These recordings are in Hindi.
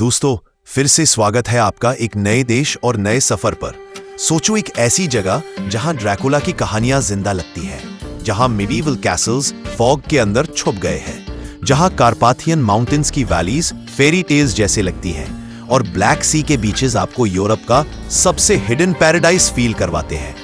दोस्तों, फिर से स्वागत है आपका एक नए देश और नए सफर पर। सोचो एक ऐसी जगह जहां ड्रैकुला की कहानियां जिंदा लगती हैं, जहां मिडीवल कैसल्स फॉग के अंदर छुप गए हैं, जहां कार्पाथियन माउंटेन्स की वैलीज फेरी टेल्स जैसे लगती हैं और ब्लैक सी के बीचेस आपको यूरोप का सबसे हिडन पैराडाइज फील करवाते हैं।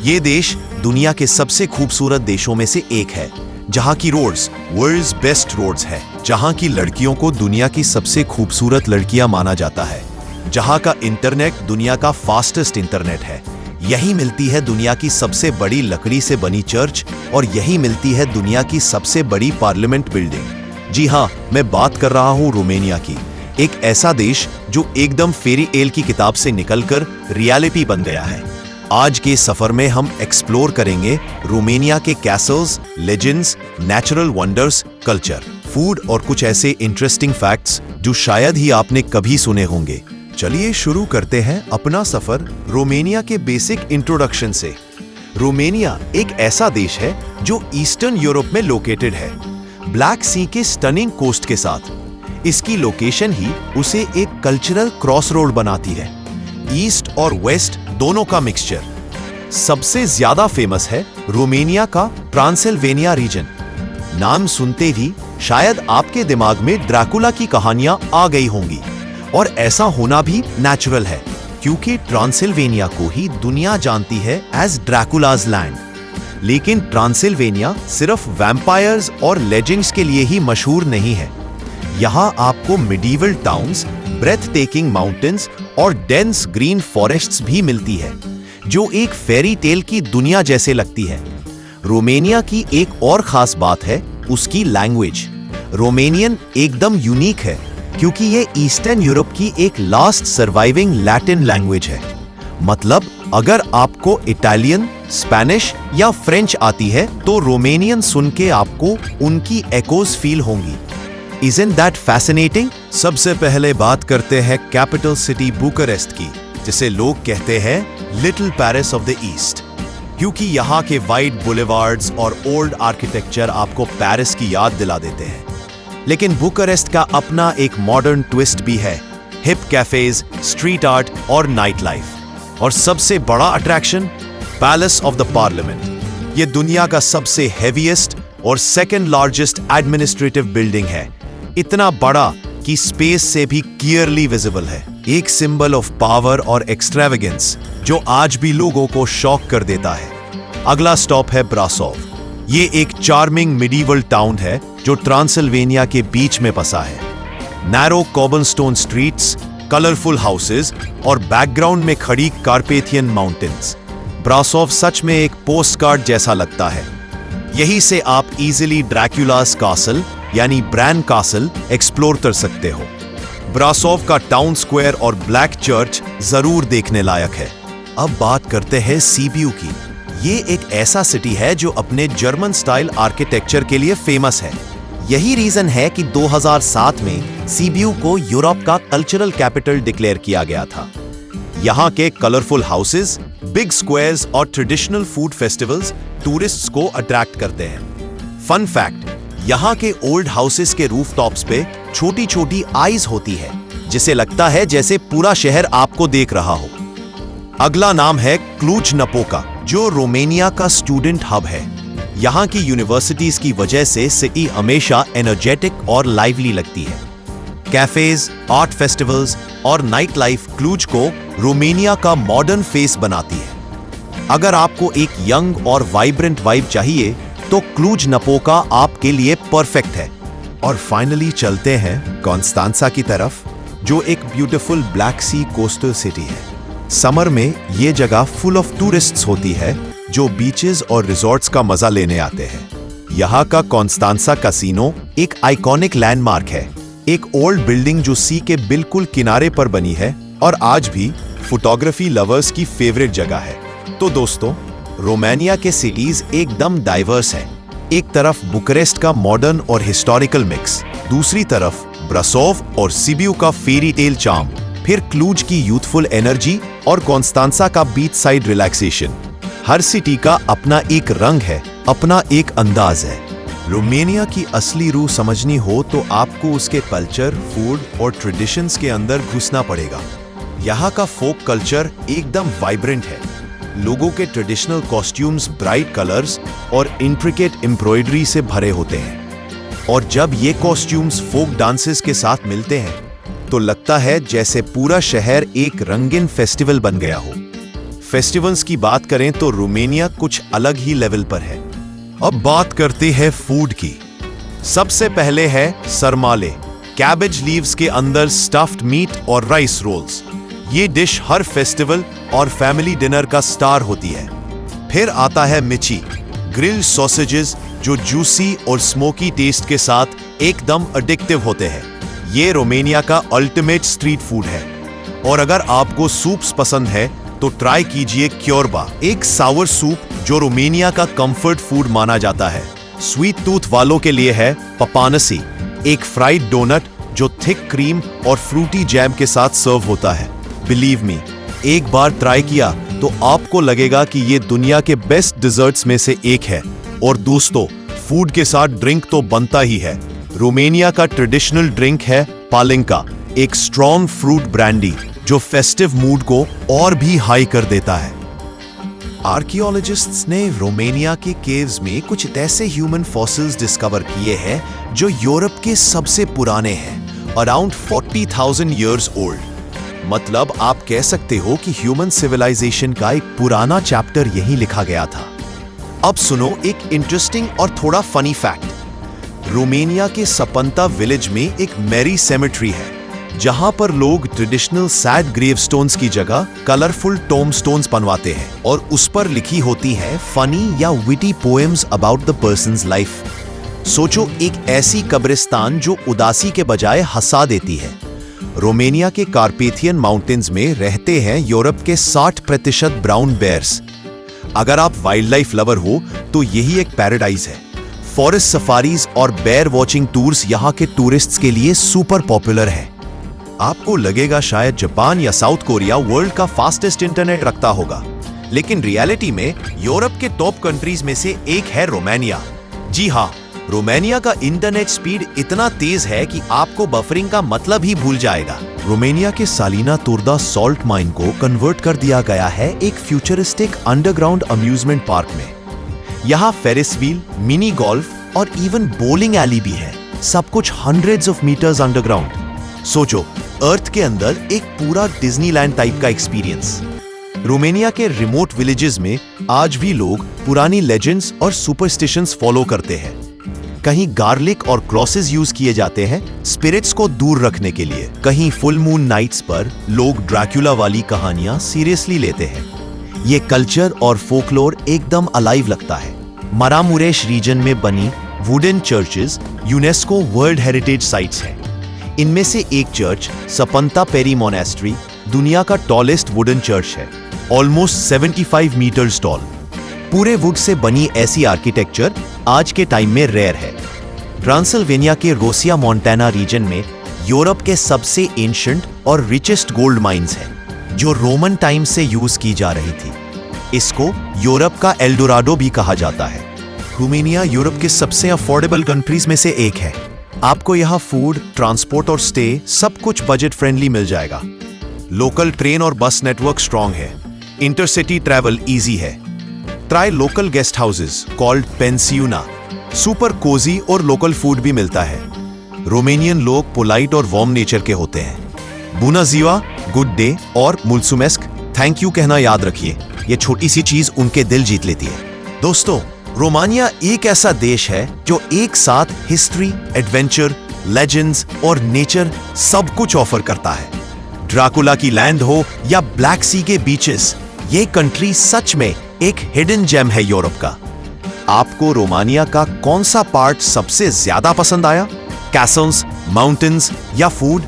ये देश दुनिया के सबसे खूबसूरत देशों में से एक है, जहां की रोड्स वर्ल्ड्स बेस्ट रोड्स है, जहां की लड़कियों को दुनिया की सबसे खूबसूरत लड़कियां माना जाता है, जहां का इंटरनेट दुनिया का फास्टेस्ट इंटरनेट है। यही मिलती है दुनिया की सबसे बड़ी लकड़ी से बनी चर्च और यही मिलती है दुनिया की सबसे बड़ी पार्लियामेंट बिल्डिंग। जी हाँ, मैं बात कर रहा हूं रोमानिया की, एक ऐसा देश जो एकदम फेरी टेल की किताब से निकलकर रियलिटी बन गया है। आज के सफर में हम एक्सप्लोर करेंगे रोमानिया के Castle's, legends, natural wonders, culture, food और कुछ ऐसे इंटरेस्टिंग फैक्ट्स जो शायद ही आपने कभी सुने होंगे। चलिए शुरू करते हैं अपना सफर रोमानिया के बेसिक इंट्रोडक्शन से। रोमानिया एक ऐसा देश है जो ईस्टर्न यूरोप में लोकेटेड है, ब्लैक सी के स्टनिंग कोस्ट के साथ। इसकी लोकेशन ही उसे एक कल्चरल क्रॉसरोड बनाती है, ईस्ट और वेस्ट दोनों का मिक्सचर। सबसे ज्यादा फेमस है रोमानिया का ट्रांसिल्वेनिया रीजन। नाम सुनते ही शायद आपके दिमाग में ड्रैकुला की कहानियां आ गई होंगी, और ऐसा होना भी नेचुरल है क्योंकि ट्रांसिल्वेनिया को ही दुनिया जानती है एज ड्रैकुलाज लैंड। लेकिन ट्रांसिल्वेनिया सिर्फ वैम्पायर्स और लेजेंड्स के लिए ही मशहूर नहीं है। यहां आपको medieval towns, breathtaking mountains और डेंस ग्रीन फॉरेस्ट्स भी मिलती है, जो एक फेरी टेल की दुनिया जैसे लगती है। रोमानिया की एक और खास बात है उसकी लैंग्वेज। रोमानियन एकदम यूनिक है क्योंकि ये ईस्टर्न यूरोप की एक लास्ट सर्वाइविंग लैटिन लैंग्वेज है। मतलब अगर आपको इटालियन, स्पेनिश या फ्रेंच आती है तो रोमानियन सुन के आपको उनकी एकोज फील होंगी। Isn't that fascinating? सबसे पहले बात करते हैं कैपिटल सिटी बुकारेस्ट की, जिसे लोग कहते हैं little Paris of the east, क्योंकि यहाँ के वाइड बुलेवार्ड्स और ओल्ड आर्किटेक्चर आपको पेरिस की याद दिला देते हैं। लेकिन बुकारेस्ट का अपना एक मॉडर्न ट्विस्ट भी है, हिप कैफेज, स्ट्रीट आर्ट और नाइट लाइफ। और सबसे बड़ा attraction palace of the parliament. ये दुनिया का सबसे हेवीएस्ट और सेकेंड लार्जेस्ट एडमिनिस्ट्रेटिव बिल्डिंग है, इतना बड़ा कि स्पेस से भी क्लियरली विजिबल है। एक सिंबल ऑफ पावर और एक्सट्रावेगेंस जो आज भी लोगों को शॉक कर देता है। अगला स्टॉप है ब्रासोव। ये एक चार्मिंग मिडीवल टाउन है जो ट्रांसिल्वेनिया के बीच में बसा है। Narrow cobblestone streets, colourful houses और बैकग्राउंड में खड़ी कार्पेथियन माउंटेन्स। ब्रासोव सच में एक पोस्टकार्ड जैसा लगता है। यहीं से आप इजीली ड्रैकुलास कासल यानी ब्रैन कासल एक्सप्लोर कर सकते हो। ब्रासोव का टाउन स्क्वायर और ब्लैक चर्च जरूर देखने लायक है। अब बात करते हैं सिबियू की। ये एक ऐसा सिटी है जो अपने जर्मन स्टाइल आर्किटेक्चर के लिए फेमस है। यही रीजन है कि 2007 में सिबियू को यूरोप का कल्चरल कैपिटल डिक्लेयर किया गया था। यहाँ के कलरफुल हाउसेस, बिग स्क्वायर्स और ट्रेडिशनल फूड फेस्टिवल्स टूरिस्ट्स को अट्रैक्ट करते हैं। फन फैक्ट, यहाँ के ओल्ड हाउसेस के रूफटॉप्स पे छोटी छोटी आईज होती है, जिसे लगता है जैसे पूरा शहर आपको देख रहा हो। अगला नाम है क्लूज नपोका, जो रोमानिया का स्टूडेंट हब है। यहाँ की यूनिवर्सिटीज की वजह से सिटी हमेशा एनर्जेटिक और लाइवली लगती है। कैफेज, आर्ट फेस्टिवल्स और नाइट लाइफ क्लूज को रोमानिया का मॉडर्न फेस बनाती है। अगर आपको एक यंग और वाइब्रेंट वाइब चाहिए तो क्लूज नपोका आपके लिए परफेक्ट है। और फाइनली चलते हैं कॉन्स्टांसा की तरफ, जो एक ब्यूटीफुल ब्लैक सी कोस्टल सिटी है। समर में ये जगह फुल ऑफ टूरिस्ट्स होती है जो बीचेस और रिजॉर्ट्स का मजा लेने आते हैं। यहाँ का कॉन्स्टांसा कैसीनो एक आइकॉनिक लैंडमार्क है, एक ओल्ड बिल्डिंग जो सी के बिल्कुल किनारे पर बनी है और आज भी फोटोग्राफी लवर्स की फेवरेट जगह है। तो दोस्तों, रोमानिया के सिटीज एकदम डाइवर्स हैं। एक तरफ बुकारेस्ट का मॉडर्न और हिस्टोरिकल मिक्स, दूसरी तरफ ब्रासोव और सिबियू का फेरी टेल चार्म, फिर क्लूज की यूथफुल एनर्जी और कॉन्स्टांसा का बीच साइड रिलैक्सेशन। हर सिटी का अपना एक रंग है, अपना एक अंदाज है। रोमानिया की असली रूह समझनी हो तो आपको उसके कल्चर, फूड और ट्रेडिशंस के अंदर घुसना पड़ेगा। यहाँ का फोक कल्चर एकदम वाइब्रेंट है। लोगों के ट्रेडिशनल कॉस्ट्यूम्स ब्राइट कलर्स और इंट्रिकेट एम्ब्रॉयडरी से भरे होते हैं, और जब ये कॉस्ट्यूम्स फोक डांसेस के साथ मिलते हैं तो लगता है जैसे पूरा शहर एक रंगीन फेस्टिवल बन गया हो। फेस्टिवल्स की बात करें तो रोमानिया कुछ अलग ही लेवल पर है। अब बात करते हैं फूड की। सबसे पहले है सरमाले, कैबेज लीव्स के अंदर स्टफ्ड मीट और राइस रोल्स। ये डिश हर फेस्टिवल और फैमिली डिनर का स्टार होती है। फिर आता है मिची, ग्रिल्ड सॉसेजेस जो जूसी और स्मोकी टेस्ट के साथ एकदम एडिक्टिव होते हैं। ये रोमानिया का अल्टीमेट स्ट्रीट फूड है। और अगर आपको सूप्स पसंद है तो ट्राई कीजिए क्योरबा, एक सावर सूप जो रोमानिया का कंफर्ट फूड माना जाता है। स्वीट टूथ वालों के लिए है पपानसी, एक फ्राइड डोनट जो थिक क्रीम और फ्रूटी जैम के साथ सर्व होता है। बिलीव मी, एक बार ट्राई किया तो आपको लगेगा कि ये दुनिया के बेस्ट डिजर्ट्स में से एक है। और दोस्तों, फूड के साथ ड्रिंक तो बनता ही है। रोमानिया का ट्रेडिशनल ड्रिंक है पालिंका, एक स्ट्रॉन्ग फ्रूट ब्रांडी जो फेस्टिव मूड को और भी हाई कर देता है। आर्कियोलॉजिस्ट्स ने रोमानिया के केव्स में कुछ ऐसे ह्यूमन फॉसिल्स डिस्कवर किए हैं जो यूरोप के सबसे पुराने हैं, अराउंड 40,000 ईयर्स ओल्ड। मतलब आप कह सकते हो कि ह्यूमन सिविलाइजेशन का एक पुराना चैप्टर यहीं लिखा गया था। अब सुनो एक इंटरेस्टिंग और थोड़ा फनी फैक्ट। रोमानिया के सपंता विलेज में एक मैरी सेमेट्री है जहां पर लोग ट्रेडिशनल सैड ग्रेवस्टोन्स की जगह कलरफुल टोम्बस्टोन्स बनवाते हैं और उस पर लिखी होती है फनी या witty poems about the persons life. सोचो, एक ऐसी कब्रिस्तान जो उदासी के बजाय हंसा देती है। रोमानिया के कार्पेथियन माउंटेन्स में रहते हैं यूरोप के 60% ब्राउन बेयर्स। अगर आप वाइल्ड लाइफ लवर हो तो यही एक पैराडाइज है। फॉरेस्ट सफारीज और बेयर वॉचिंग टूर्स यहाँ के टूरिस्ट्स के लिए सुपर पॉपुलर है। आपको लगेगा शायद जापान या साउथ कोरिया वर्ल्ड का फास्टेस्ट इंटरनेट रखता होगा, लेकिन रियलिटी में यूरोप के टॉप कंट्रीज में से एक है रोमानिया। जी हाँ, रोमानिया का इंटरनेट स्पीड इतना तेज है कि आपको बफरिंग का मतलब ही भूल जाएगा। रोमानिया के सालिना तुर्दा सॉल्ट माइन को कन्वर्ट कर दिया गया है एक फ्यूचरिस्टिक अंडरग्राउंड अम्यूजमेंट पार्क में। यहाँ फेरिस व्हील, मिनी गोल्फ और इवन बोलिंग एली भी है, सब कुछ हंड्रेड्स ऑफ मीटर्स अंडरग्राउंड। सोचो, अर्थ के अंदर एक पूरा डिज्नीलैंड टाइप का एक्सपीरियंस। रोमानिया के रिमोट विलेजेस में आज भी लोग पुरानी लेजेंड्स और सुपरस्टिशंस फॉलो करते हैं। कहीं गार्लिक और क्रॉसेस यूज किए जाते हैं स्पिरिट्स को दूर रखने के लिए। कहीं फुल मून नाइट्स पर लोग ड्रैकुला वाली कहानियां सीरियसली लेते हैं। ये कल्चर और फोकलोर एकदम अलाइव लगता है। मरामुरेश रीजन में बनी wooden churches UNESCO world heritage sites हैं। इनमें से एक चर्च सपंता पेरी मोनेस्ट्री दुनिया का टॉलेस्ट वुडन चर्च है, ऑलमोस्ट 75 मीटर्स टॉल। पूरे वुड से बनी ऐसी आर्किटेक्चर आज के टाइम में रेयर है। ट्रांसिल्वेनिया के रोसिया मोंटाना रीजन में यूरोप के सबसे एंशिएंट और रिचेस्ट गोल्ड माइंस हैं, जो रोमन टाइम से यूज की जा रही थी। इसको यूरोप का एल्डोराडो भी कहा जाता है। रोमानिया यूरोप के सबसे अफोर्डेबल कंट्रीज में से एक है। आपको यहाँ फूड, ट्रांसपोर्ट और स्टे सब कुछ बजट फ्रेंडली मिल जाएगा। लोकल ट्रेन और बस नेटवर्क स्ट्रॉन्ग है। इंटरसिटी ट्रैवल इजी है। Try local guest houses called पेंसियोना। सुपर कोजी और लोकल फूड भी मिलता है। रोमानियन लोग पोलाइट और वार्म नेचर के होते हैं। बुना जीवा, गुड डे और मुल्सुमेस्क थैंक यू कहना याद रखिए। ये छोटी सी चीज उनके दिल जीत लेती है। दोस्तों, रोमानिया एक ऐसा देश है जो एक साथ हिस्ट्री, एडवेंचर, लेजेंड्स और नेचर सब कुछ ऑफर करता है। ड्रैकुला की लैंड हो या ब्लैक सी के बीचेस, ये कंट्री सच में एक हिडन जेम है यूरोप का। आपको रोमानिया का कौन सा पार्ट सबसे ज्यादा पसंद आया? कैसल्स, माउंटेन्स या फूड?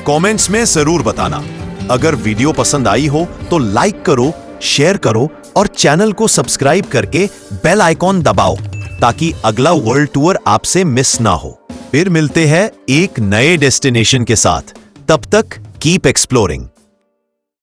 कमेंट्स में जरूर बताना। अगर वीडियो पसंद आई हो तो लाइक करो, शेयर करो और चैनल को सब्सक्राइब करके बेल आइकॉन दबाओ ताकि अगला वर्ल्ड टूर आपसे मिस ना हो। फिर मिलते हैं एक नए डेस्टिनेशन के साथ। तब तक कीप एक्सप्लोरिंग।